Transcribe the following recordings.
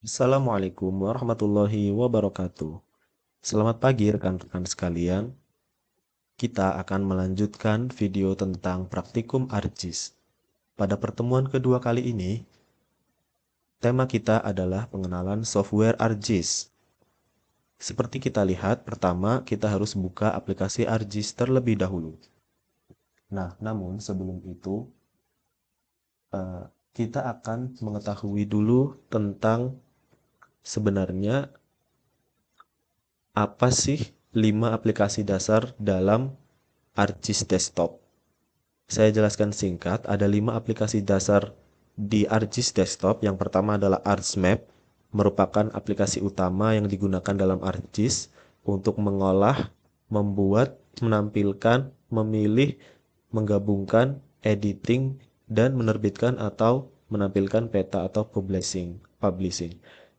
Assalamualaikum warahmatullahi wabarakatuh. Selamat pagi rekan-rekan sekalian. Kita akan melanjutkan video tentang praktikum ARJIS. Pada pertemuan kedua kali ini, tema kita adalah pengenalan software ARJIS. Seperti kita lihat, pertama kita harus buka aplikasi ARJIS terlebih dahulu. Nah, namun sebelum itu, kita akan mengetahui dulu tentang sebenarnya apa sih 5 aplikasi dasar dalam ARJIS Desktop. Saya jelaskan singkat, ada 5 aplikasi dasar di ARJIS Desktop. Yang pertama adalah ArchMap, merupakan aplikasi utama yang digunakan dalam ARJIS untuk mengolah, membuat, menampilkan, memilih, menggabungkan, editing, dan menerbitkan atau menampilkan peta atau publishing.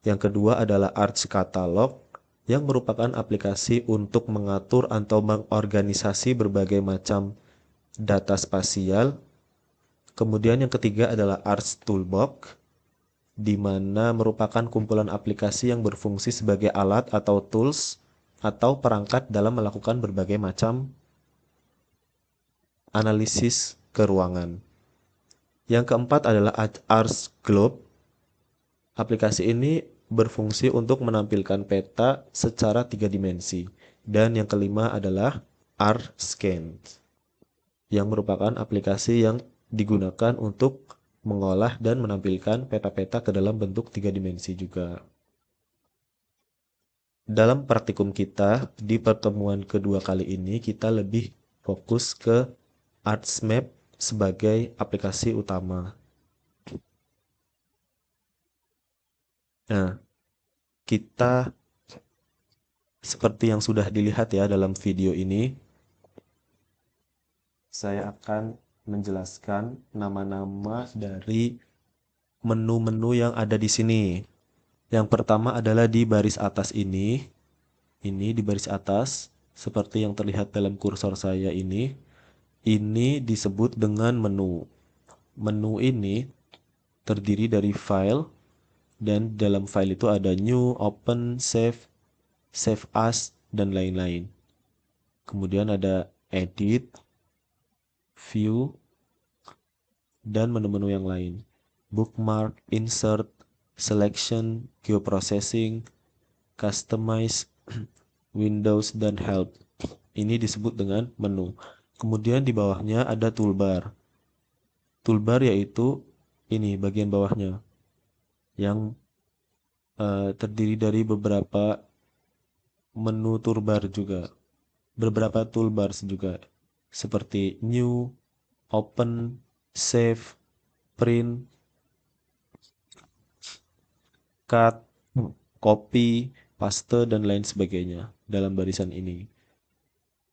Yang kedua adalah Arch Catalog, yang merupakan aplikasi untuk mengatur atau mengorganisasi berbagai macam data spasial. Kemudian yang ketiga adalah Arch Toolbox, di mana merupakan kumpulan aplikasi yang berfungsi sebagai alat atau tools atau perangkat dalam melakukan berbagai macam analisis keruangan. Yang keempat adalah Arch Globe. Aplikasi ini berfungsi untuk menampilkan peta secara 3 dimensi. Dan yang kelima adalah ArchScan, yang merupakan aplikasi yang digunakan untuk mengolah dan menampilkan peta-peta ke dalam bentuk 3 dimensi juga. Dalam praktikum kita di pertemuan kedua kali ini, kita lebih fokus ke ArchMap sebagai aplikasi utama. Nah, kita seperti yang sudah dilihat ya dalam video ini, saya akan menjelaskan nama-nama dari menu-menu yang ada di sini. Yang pertama adalah di baris atas ini di baris atas, seperti yang terlihat dalam kursor saya ini disebut dengan menu. Menu ini terdiri dari file, dan dalam file itu ada new, open, save, save as, dan lain-lain. Kemudian ada edit, view, dan menu-menu yang lain. Bookmark, insert, selection, geoprocessing, customize, Windows, dan help. Ini disebut dengan menu. Kemudian di bawahnya ada toolbar. Toolbar yaitu ini bagian bawahnya yang terdiri dari beberapa menu toolbar juga. Beberapa toolbars juga seperti new, open, save, print, cut, copy, paste, dan lain sebagainya dalam barisan ini.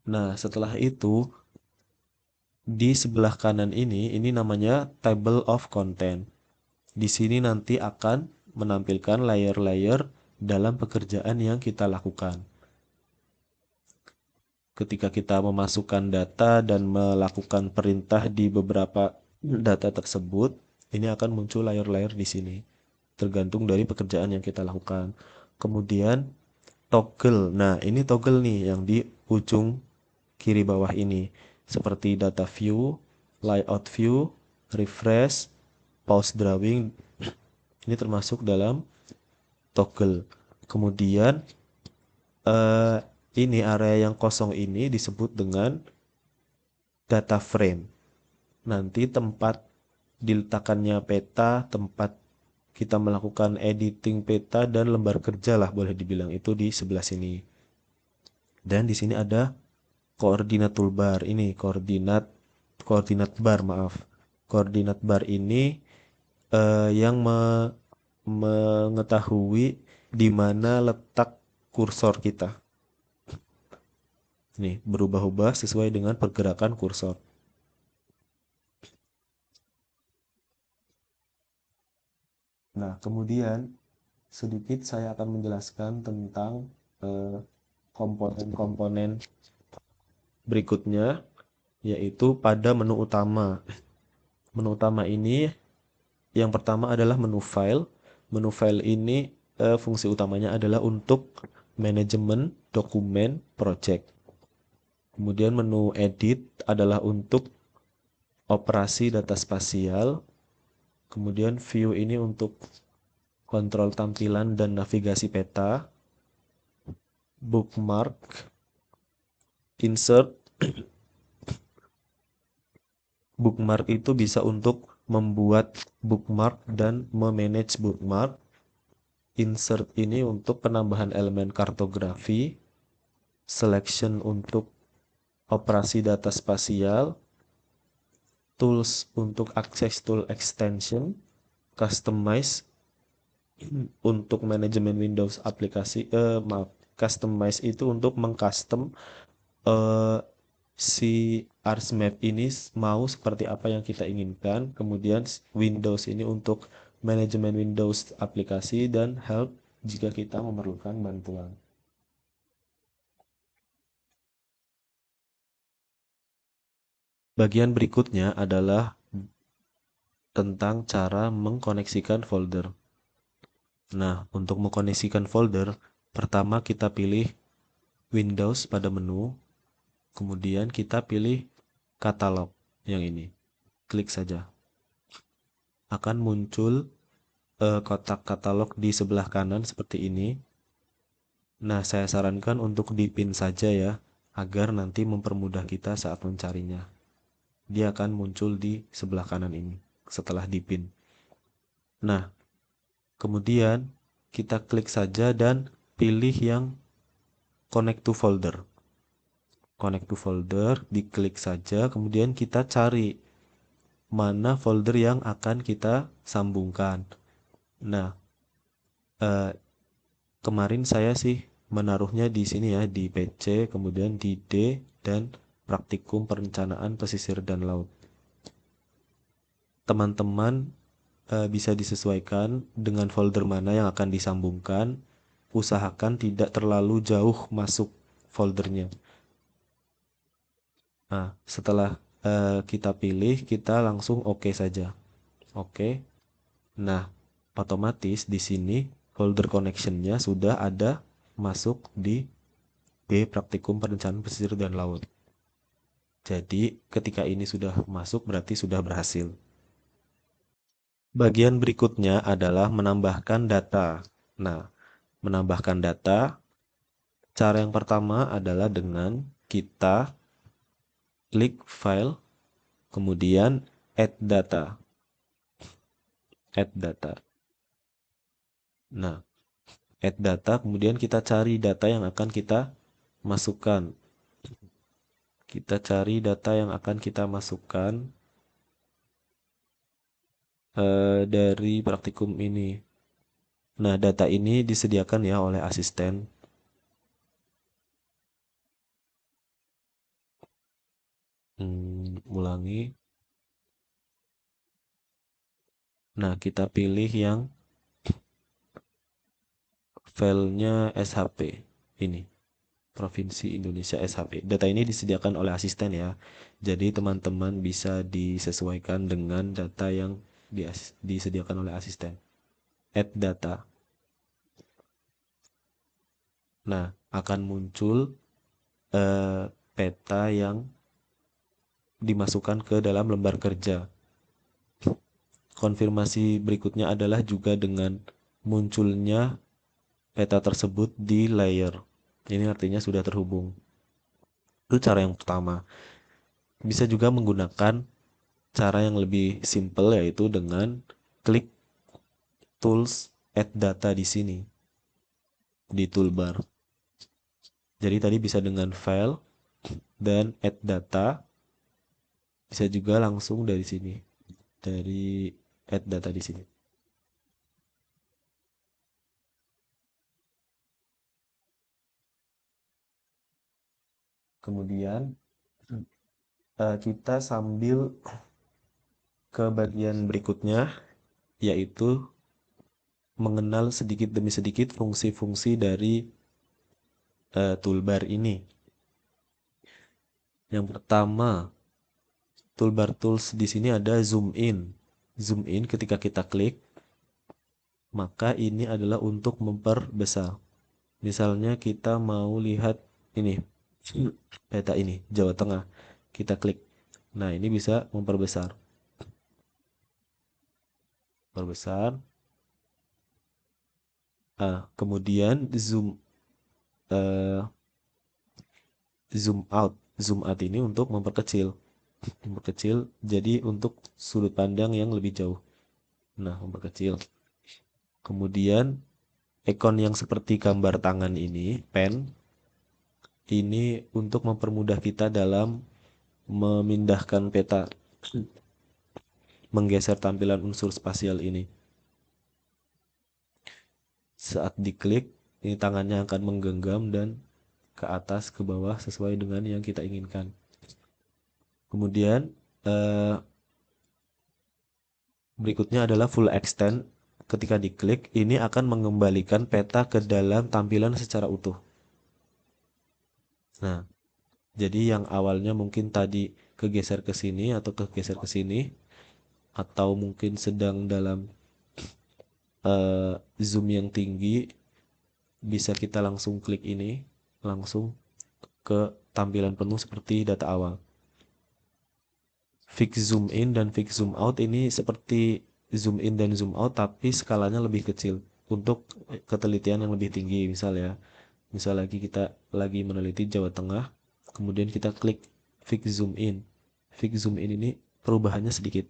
Nah, setelah itu di sebelah kanan ini namanya table of content. Di sini nanti akan menampilkan layer-layer dalam pekerjaan yang kita lakukan. Ketika kita memasukkan data dan melakukan perintah di beberapa data tersebut, ini akan muncul layer-layer di sini, tergantung dari pekerjaan yang kita lakukan. Kemudian toggle. Nah, ini toggle nih yang di ujung kiri bawah ini, seperti data view, layout view, refresh, pause drawing. Ini termasuk dalam toggle. Kemudian ini area yang kosong ini disebut dengan data frame. Nanti tempat diletakkannya peta, tempat kita melakukan editing peta dan lembar kerja lah boleh dibilang, itu di sebelah sini. Dan di sini ada koordinat toolbar. Ini koordinat bar, maaf. Koordinat bar ini yang mengetahui di mana letak kursor kita. Nih, berubah-ubah sesuai dengan pergerakan kursor. Nah, kemudian sedikit saya akan menjelaskan tentang komponen-komponen berikutnya, yaitu pada menu utama. Menu utama ini yang pertama adalah menu file. Menu file ini fungsi utamanya adalah untuk manajemen dokumen project. Kemudian menu edit adalah untuk operasi data spasial. Kemudian view ini untuk kontrol tampilan dan navigasi peta. Bookmark, insert. Bookmark itu bisa untuk membuat bookmark dan memanage bookmark. Insert ini untuk penambahan elemen kartografi. Selection untuk operasi data spasial. Tools untuk akses tool extension. Customize untuk manajemen Windows aplikasi. Customize itu untuk mengcustom si ArchMap ini mau seperti apa yang kita inginkan. Kemudian Windows ini untuk manajemen Windows aplikasi, dan help jika kita memerlukan bantuan. Bagian berikutnya adalah tentang cara mengkoneksikan folder. Nah, untuk mengkoneksikan folder, pertama kita pilih Windows pada menu, kemudian kita pilih katalog yang ini. Klik saja. Akan muncul kotak katalog di sebelah kanan seperti ini. Nah, saya sarankan untuk dipin saja ya, agar nanti mempermudah kita saat mencarinya. Dia akan muncul di sebelah kanan ini setelah dipin. Nah, kemudian kita klik saja dan pilih yang connect to folder. Connect to folder, diklik saja, kemudian kita cari mana folder yang akan kita sambungkan. Nah, kemarin saya sih menaruhnya di sini ya, di PC, kemudian di D, dan praktikum perencanaan pesisir dan laut. Teman-teman bisa disesuaikan dengan folder mana yang akan disambungkan. Usahakan tidak terlalu jauh masuk foldernya. Nah, setelah kita pilih, kita langsung OK saja. Oke. Nah, otomatis di sini folder connection-nya sudah ada masuk di B, Praktikum Perencanaan Pesisir dan Laut. Jadi, ketika ini sudah masuk berarti sudah berhasil. Bagian berikutnya adalah menambahkan data. Nah, menambahkan data, cara yang pertama adalah dengan kita klik file, kemudian add data. Add data. Nah, add data, kemudian kita cari data yang akan kita masukkan. Kita cari data yang akan kita masukkan dari praktikum ini. Nah, data ini disediakan ya oleh asisten. Ulangi. Nah, kita pilih yang filenya SHP ini. Provinsi Indonesia SHP. Data ini disediakan oleh asisten ya. Jadi teman-teman bisa disesuaikan dengan data yang disediakan oleh asisten. Add data. Nah, akan muncul peta yang dimasukkan ke dalam lembar kerja. Konfirmasi berikutnya adalah juga dengan munculnya peta tersebut di layer. Ini artinya sudah terhubung. Itu cara yang pertama. Bisa juga menggunakan cara yang lebih simple, yaitu dengan klik tools add data di sini di toolbar. Jadi tadi bisa dengan file dan add data. Bisa juga langsung dari sini. Dari add data di sini. Kemudian kita sambil ke bagian berikutnya, yaitu mengenal sedikit demi sedikit fungsi-fungsi dari toolbar ini. Yang pertama, toolbar tools di sini ada zoom in. Zoom in ketika kita klik, maka ini adalah untuk memperbesar. Misalnya kita mau lihat ini peta ini Jawa Tengah, kita klik. Nah, ini bisa memperbesar. Perbesar. Kemudian eh, zoom out. Zoom out ini untuk memperkecil. Memperkecil jadi untuk sudut pandang yang lebih jauh. Nah, memperkecil. Kemudian ikon yang seperti gambar tangan ini, pen, ini untuk mempermudah kita dalam memindahkan peta, menggeser tampilan unsur spasial ini. Saat diklik, ini tangannya akan menggenggam dan ke atas, ke bawah sesuai dengan yang kita inginkan. Kemudian berikutnya adalah full extend. Ketika diklik, ini akan mengembalikan peta ke dalam tampilan secara utuh. Nah, jadi yang awalnya mungkin tadi kegeser ke sini atau kegeser ke sini, atau mungkin sedang dalam zoom yang tinggi, bisa kita langsung klik ini, langsung ke tampilan penuh seperti data awal. Fix zoom in dan fix zoom out ini seperti zoom in dan zoom out, tapi skalanya lebih kecil untuk ketelitian yang lebih tinggi. Misal lagi kita lagi meneliti Jawa Tengah, kemudian kita klik fix zoom in. Fix zoom in ini perubahannya sedikit.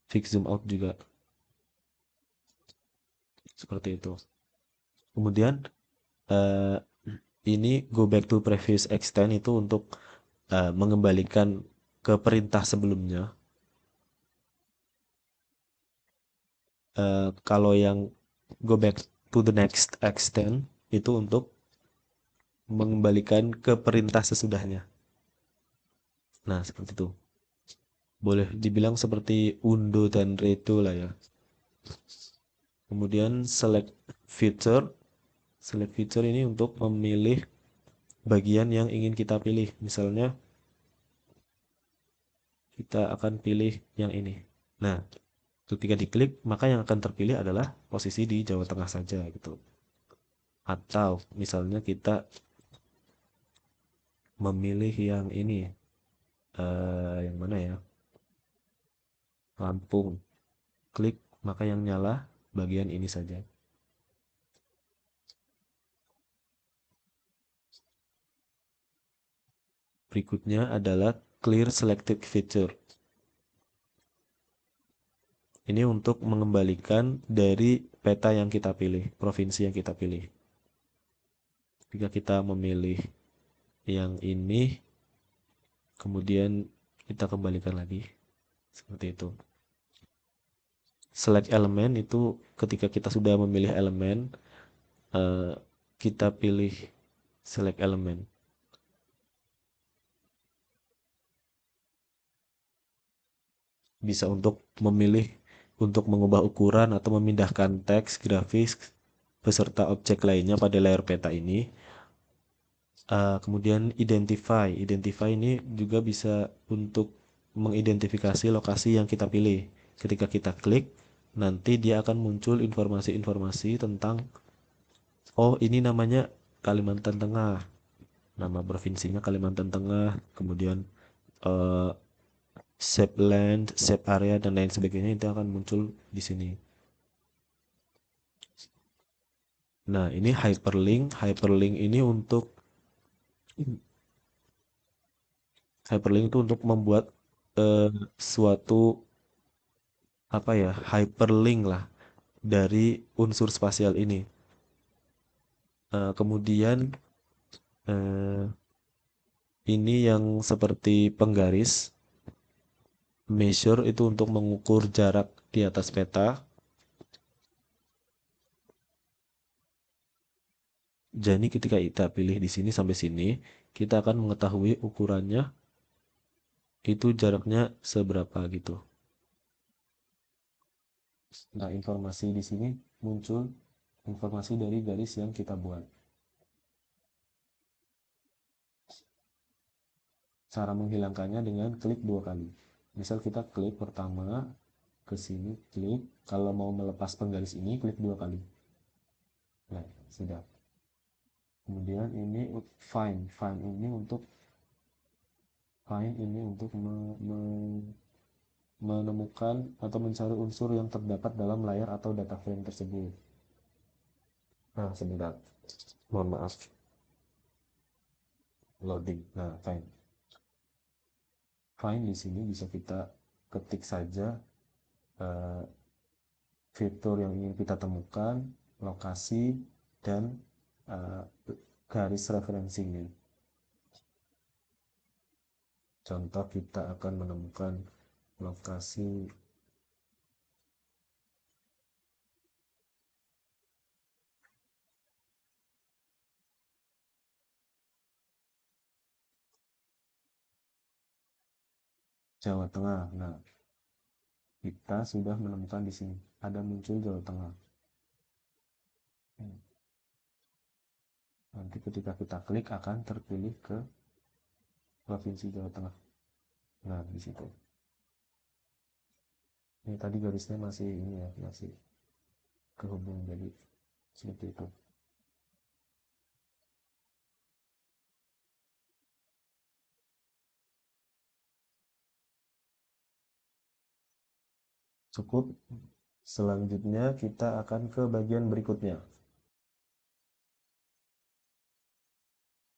Fix zoom out juga seperti itu. Kemudian eh, ini go back to previous extend itu untuk mengembalikan ke perintah sebelumnya. Kalau yang go back to the next extend itu untuk mengembalikan ke perintah sesudahnya. Nah, seperti itu. Boleh dibilang seperti undo dan redo lah ya. Kemudian select feature. Select feature ini untuk memilih bagian yang ingin kita pilih. Misalnya kita akan pilih yang ini. Nah, ketika diklik, maka yang akan terpilih adalah posisi di Jawa Tengah saja gitu. Atau misalnya kita memilih yang ini, yang mana ya? Lampung. Klik, maka yang nyala bagian ini saja. Berikutnya adalah clear selected feature. Ini untuk mengembalikan dari peta yang kita pilih, provinsi yang kita pilih. Jika kita memilih yang ini, kemudian kita kembalikan lagi. Seperti itu. Select elemen itu ketika kita sudah memilih elemen, kita pilih select elemen. Bisa untuk memilih untuk mengubah ukuran atau memindahkan teks, grafis, beserta objek lainnya pada layar peta ini. Kemudian identify ini juga bisa untuk mengidentifikasi lokasi yang kita pilih. Ketika kita klik, nanti dia akan muncul informasi-informasi tentang, oh ini namanya Kalimantan Tengah, nama provinsinya Kalimantan Tengah, kemudian eh, shape land, shape area, dan lain sebagainya itu akan muncul di sini. Nah, ini hyperlink. Hyperlink itu untuk membuat eh, suatu apa ya, hyperlink lah dari unsur spasial ini. Kemudian eh, ini yang seperti penggaris, measure itu untuk mengukur jarak di atas peta. Jadi ketika kita pilih di sini sampai sini, kita akan mengetahui ukurannya itu jaraknya seberapa gitu. Nah, informasi di sini muncul informasi dari garis yang kita buat. Cara menghilangkannya dengan klik 2 kali. Misal kita klik pertama, ke sini, klik. Kalau mau melepas penggaris ini, klik 2 kali. Nah, sudah. Kemudian ini find ini untuk menemukan atau mencari unsur yang terdapat dalam layar atau data frame tersebut. Nah, sebentar. Mohon maaf. Loading. Nah, find di sini bisa kita ketik saja eh, fitur yang ingin kita temukan, lokasi, dan eh, garis referensinya. Contoh, kita akan menemukan lokasi Jawa Tengah. Nah, kita sudah menemukan di sini ada muncul Jawa Tengah. Nanti ketika kita klik akan terpilih ke Provinsi Jawa Tengah. Nah, di situ. Ini tadi garisnya masih ini ya, masih kehubung, jadi seperti itu. Cukup. Selanjutnya kita akan ke bagian berikutnya.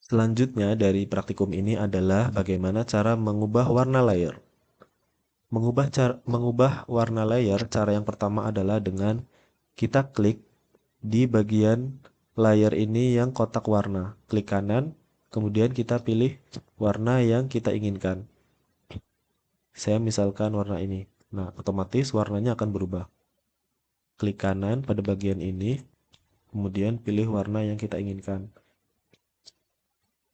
Selanjutnya dari praktikum ini adalah bagaimana cara mengubah warna layar. Mengubah warna layar, cara yang pertama adalah dengan kita klik di bagian layar ini yang kotak warna. Klik kanan, kemudian kita pilih warna yang kita inginkan. Saya misalkan warna ini. Nah, otomatis warnanya akan berubah. Klik kanan pada bagian ini, kemudian pilih warna yang kita inginkan.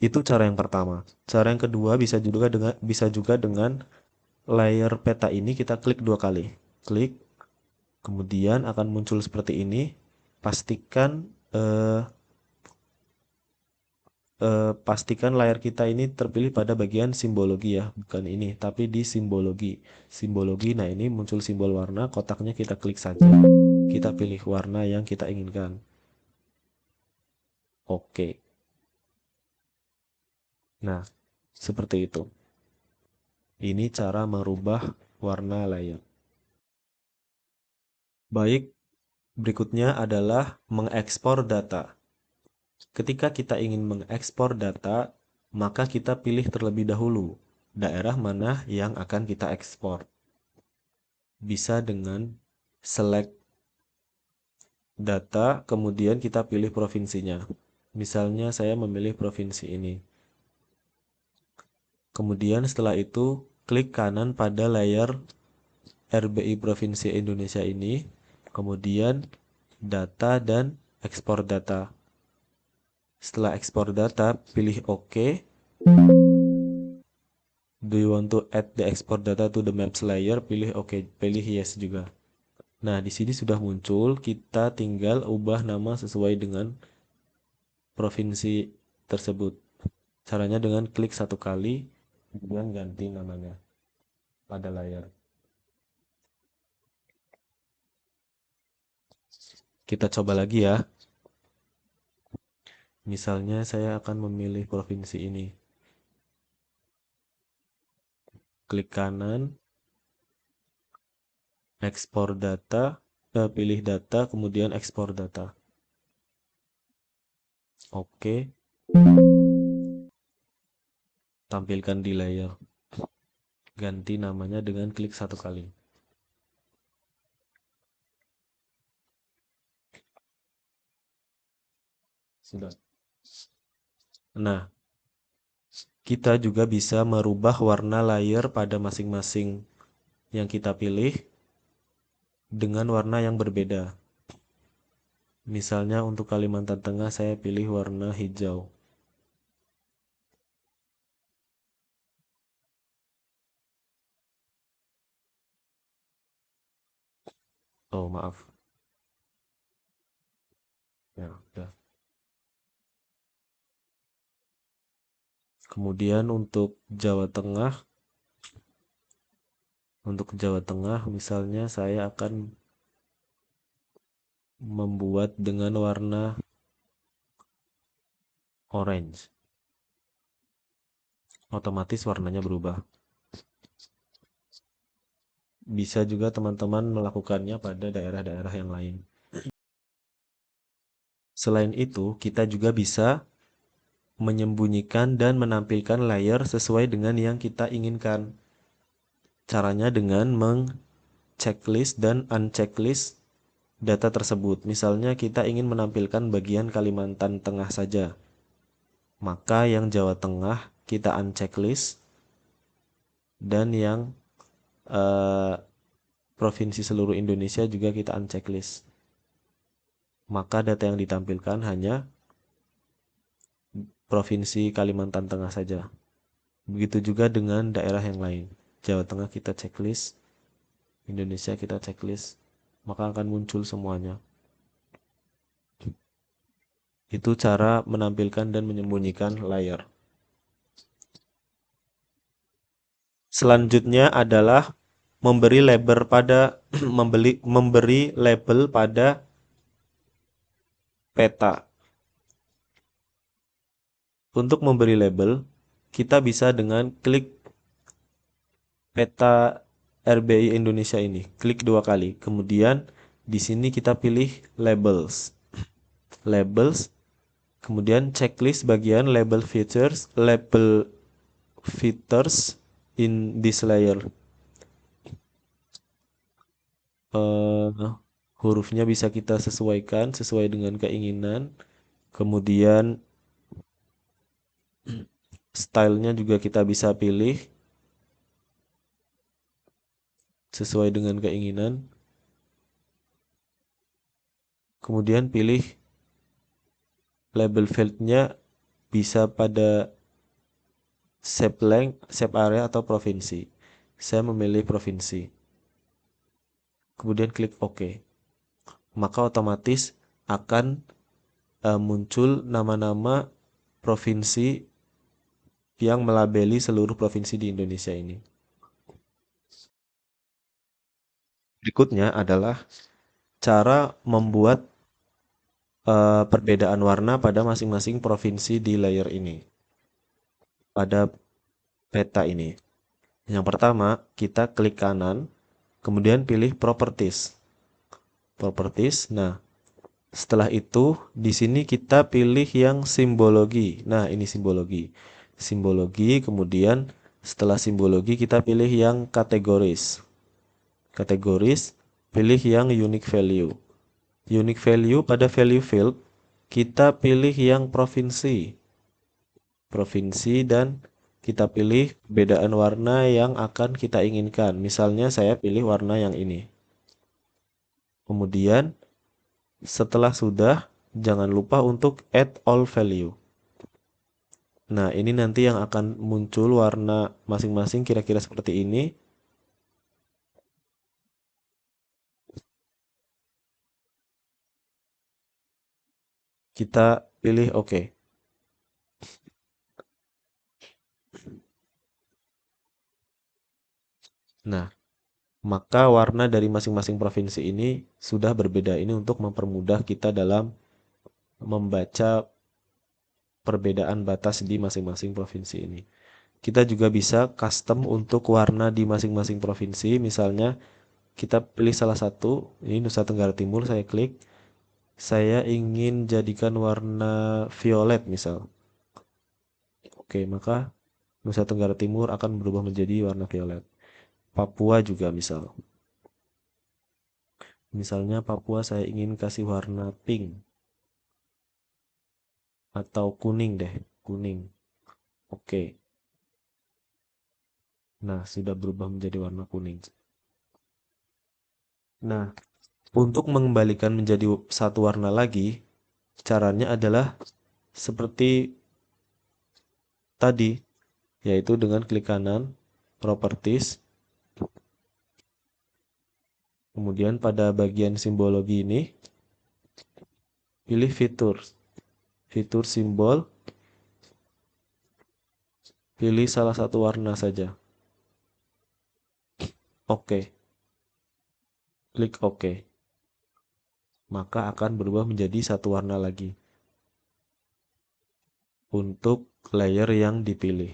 Itu cara yang pertama. Cara yang kedua bisa juga dengan layar peta ini kita klik 2 kali. Klik, kemudian akan muncul seperti ini. Pastikan pastikan layar kita ini terpilih pada bagian simbologi ya, bukan ini, tapi di simbologi. Simbologi, nah ini muncul simbol warna, kotaknya kita klik saja. Kita pilih warna yang kita inginkan. Oke. Nah, seperti itu. Ini cara merubah warna layar. Baik, berikutnya adalah mengekspor data. Ketika kita ingin mengekspor data, maka kita pilih terlebih dahulu daerah mana yang akan kita ekspor. Bisa dengan select data, kemudian kita pilih provinsinya. Misalnya saya memilih provinsi ini. Kemudian setelah itu, klik kanan pada layar RBI Provinsi Indonesia ini, kemudian data dan ekspor data. Setelah ekspor data, pilih OK. Do you want to add the export data to the maps layer? Pilih OK, pilih yes juga. Nah, di sini sudah muncul, kita tinggal ubah nama sesuai dengan provinsi tersebut. Caranya dengan klik 1 kali, kemudian ganti namanya pada layar. Kita coba lagi ya. Misalnya saya akan memilih provinsi ini. Klik kanan, ekspor data, pilih data, kemudian ekspor data. Oke. Tampilkan di layar. Ganti namanya dengan klik 1 kali. Sudah. Nah, kita juga bisa merubah warna layar pada masing-masing yang kita pilih dengan warna yang berbeda. Misalnya untuk Kalimantan Tengah saya pilih warna hijau. Oh, maaf. Ya, udah. Kemudian untuk Jawa Tengah Untuk Jawa Tengah misalnya saya akan membuat dengan warna orange. Otomatis warnanya berubah. Bisa juga teman-teman melakukannya pada daerah-daerah yang lain. Selain itu, kita juga bisa menyembunyikan dan menampilkan layer sesuai dengan yang kita inginkan. Caranya dengan meng-checklist dan unchecklist data tersebut. Misalnya kita ingin menampilkan bagian Kalimantan Tengah saja. Maka yang Jawa Tengah kita unchecklist dan yang provinsi seluruh Indonesia juga kita unchecklist. Maka data yang ditampilkan hanya provinsi Kalimantan Tengah saja. Begitu juga dengan daerah yang lain. Jawa Tengah kita checklist, Indonesia kita checklist, maka akan muncul semuanya. Itu cara menampilkan dan menyembunyikan layer. Selanjutnya adalah memberi label pada memberi label pada peta. Untuk memberi label, kita bisa dengan klik peta RBI Indonesia ini. Klik 2 kali. Kemudian di sini kita pilih labels. Labels. Kemudian checklist bagian label features in this layer. Hurufnya bisa kita sesuaikan sesuai dengan keinginan. Kemudian stylenya juga kita bisa pilih sesuai dengan keinginan. Kemudian pilih label fieldnya bisa pada shape length, shape area atau provinsi. Saya memilih provinsi. Kemudian klik OK. Maka otomatis akan muncul nama-nama provinsi yang melabeli seluruh provinsi di Indonesia ini. Berikutnya adalah cara membuat perbedaan warna pada masing-masing provinsi di layer ini. Pada peta ini. Yang pertama, kita klik kanan, kemudian pilih properties. Properties. Nah, setelah itu di sini kita pilih yang simbologi. Nah, ini simbologi. Simbologi, kemudian setelah simbologi kita pilih yang kategoris. Kategoris, pilih yang unique value. Unique value pada value field kita pilih yang provinsi. Provinsi dan kita pilih perbedaan warna yang akan kita inginkan. Misalnya saya pilih warna yang ini. Kemudian setelah sudah, jangan lupa untuk add all value. Nah, ini nanti yang akan muncul warna masing-masing kira-kira seperti ini. Kita pilih OK. Nah, maka warna dari masing-masing provinsi ini sudah berbeda. Ini untuk mempermudah kita dalam membaca perbedaan batas di masing-masing provinsi ini. Kita juga bisa custom untuk warna di masing-masing provinsi. Misalnya kita pilih salah satu, ini Nusa Tenggara Timur, saya klik. Saya ingin jadikan warna violet misal. Oke, maka Nusa Tenggara Timur akan berubah menjadi warna violet. Papua juga misal. Misalnya Papua saya ingin kasih warna pink. Atau kuning deh, kuning. Oke. Nah, sudah berubah menjadi warna kuning. Nah, untuk mengembalikan menjadi satu warna lagi, caranya adalah seperti tadi, yaitu dengan klik kanan, properties, kemudian pada bagian simbologi ini, pilih fitur, fitur simbol, pilih salah satu warna saja. Oke. Klik oke. Maka akan berubah menjadi satu warna lagi untuk layer yang dipilih.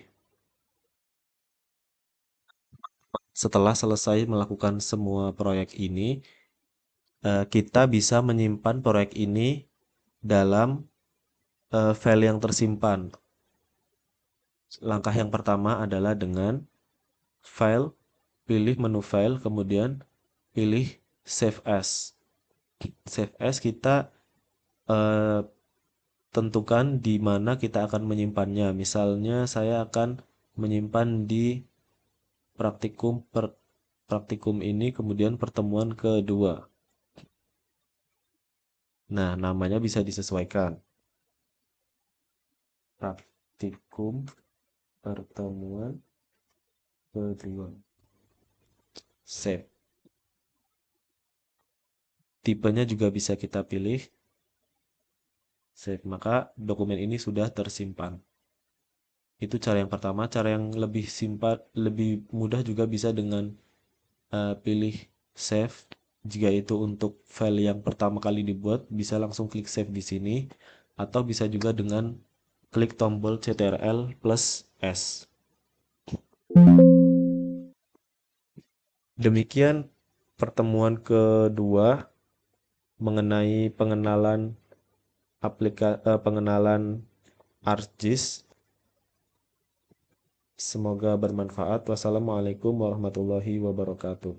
Setelah selesai melakukan semua proyek ini, kita bisa menyimpan proyek ini dalam file yang tersimpan. Langkah yang pertama adalah dengan file, pilih menu file, kemudian pilih save as. Save as kita tentukan di mana kita akan menyimpannya. Misalnya saya akan menyimpan di praktikum ini, kemudian pertemuan kedua. Nah, namanya bisa disesuaikan. Praktikum pertemuan kedua. Save. Tipenya juga bisa kita pilih. Save. Maka dokumen ini sudah tersimpan. Itu cara yang pertama. Cara yang lebih simpat, lebih mudah juga bisa dengan pilih save. Jika itu untuk file yang pertama kali dibuat, bisa langsung klik save di sini. Atau bisa juga dengan klik tombol CTRL plus S. Demikian pertemuan kedua mengenai pengenalan ArcGIS. Semoga bermanfaat. Wassalamualaikum warahmatullahi wabarakatuh.